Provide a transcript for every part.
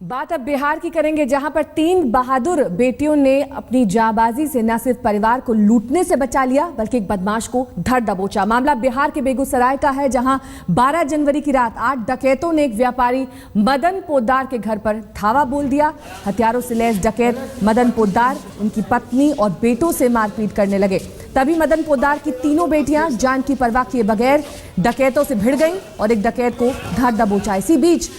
बात अब बिहार की करेंगे, जहां पर 3 बहादुर बेटियों ने अपनी जाबाजी से न सिर्फ परिवार को लूटने से बचा लिया बल्कि एक बदमाश को धर दबोचा। मामला बिहार के बेगूसराय का है, जहां 12 जनवरी की रात 8 डकैतों ने एक व्यापारी मदन पोद्दार के घर पर धावा बोल दिया। हथियारों से लैस डकैत मदन पोद्दार उनकी पत्नी और बेटों से मारपीट करने लगे। तभी मदन पोद्दार की तीनों बेटियां जान की परवाह किए बगैर डकैतों से भिड़ गईं और एक डकैत को धर दबोचा। इसी बीच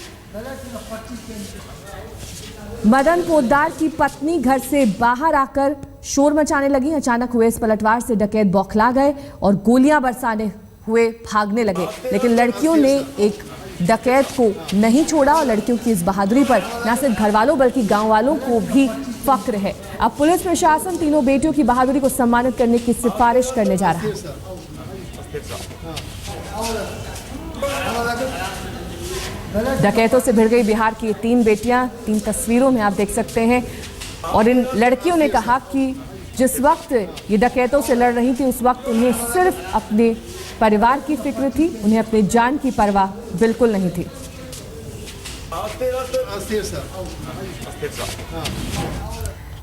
मदन पोद्दार की पत्नी घर से बाहर आकर शोर मचाने लगी। अचानक हुए इस पलटवार से डकैत बौखला गए और गोलियां बरसाने हुए भागने लगे, लेकिन लड़कियों ने एक डकैत को नहीं छोड़ा और लड़कियों की इस बहादुरी पर न सिर्फ घर वालों बल्कि गांव वालों को भी फख्र है। अब पुलिस प्रशासन तीनों बेटियों की बहादुरी को सम्मानित करने की सिफारिश करने जा रहा है। डकैतों से भिड़ गई बिहार की ये 3 बेटियां, 3 तस्वीरों में आप देख सकते हैं। और इन लड़कियों ने कहा कि जिस वक्त ये डकैतों से लड़ रही थी उस वक्त उन्हें सिर्फ अपने परिवार की फिक्र थी, उन्हें अपने जान की परवाह बिल्कुल नहीं थी।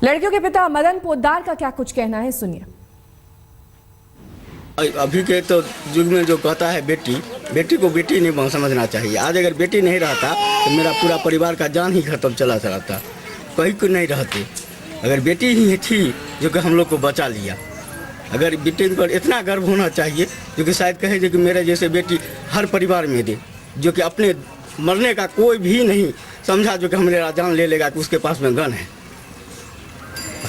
लड़कियों के पिता मदन पोद्दार का क्या कुछ कहना है, सुनिए। अभी के तो युग में जो कहता है बेटी को बेटी नहीं समझना चाहिए। आज अगर बेटी नहीं रहता तो मेरा पूरा परिवार का जान ही खत्म चला जाता, कहीं को नहीं रहते। अगर बेटी ही थी जो कि हम लोग को बचा लिया, अगर बेटी पर इतना गर्व होना चाहिए जो कि शायद कहे जो कि मेरे जैसे बेटी हर परिवार में दे, जो कि अपने मरने का कोई भी नहीं समझा जो कि मेरा जान ले लेगा कि उसके पास में गन है।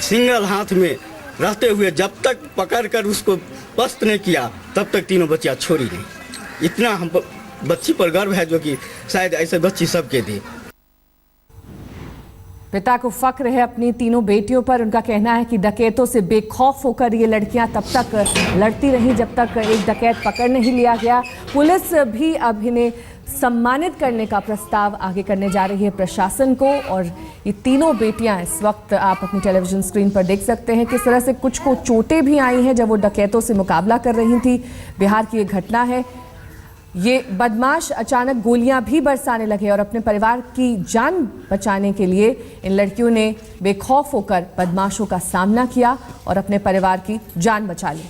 सिंगल हाथ में रहते हुए जब तक पकड़ कर उसको पस्त नहीं किया तब तक तीनों बच्चियां छोड़ी नहीं। इतना हम बच्ची पर गर्व है जो कि शायद ऐसे बच्ची सबके दी। पिता को फख्र है अपनी तीनों बेटियों पर। उनका कहना है कि डकैतों से बेखौफ होकर ये लड़कियां तब तक लड़ती रहीं जब तक एक डकैत पकड़ नहीं लिया गया। पुलिस भी अब इन्हें सम्मानित करने का प्रस्ताव आगे करने जा रही है प्रशासन को। और ये तीनों बेटियां इस वक्त आप अपनी टेलीविजन स्क्रीन पर देख सकते हैं किस तरह से कुछ को चोटें भी आई हैं जब वो डकैतों से मुकाबला कर रही थी। बिहार की ये घटना है। ये बदमाश अचानक गोलियां भी बरसाने लगे और अपने परिवार की जान बचाने के लिए इन लड़कियों ने बेखौफ होकर बदमाशों का सामना किया और अपने परिवार की जान बचा ली।